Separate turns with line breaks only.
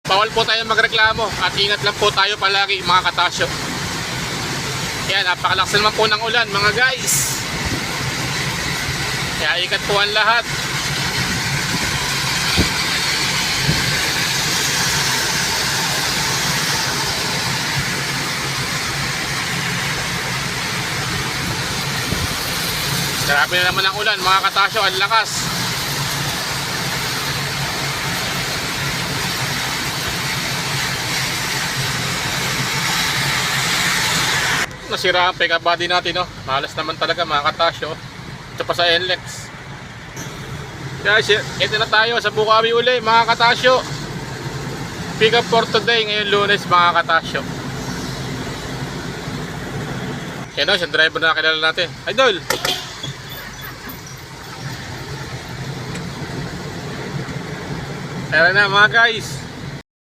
bawal po tayo magreklamo at ingat lang po tayo palagi mga katasyo. Yan, napakalakas naman po ng ulan mga guys. Kaya ingat po ang lahat. Grabe na naman ang ulan mga katasyo, ang lakas. Nasira ang pick-up body natin, no? Malas naman talaga mga katasyo. Ito pa sa NLEX. Guys, ito na tayo sa Bukawi uli mga katasyo. Pick-up for today ngayon Lunes mga katasyo. Yan o, siyang driver na nakilala natin. Idol! Tara na mga guys.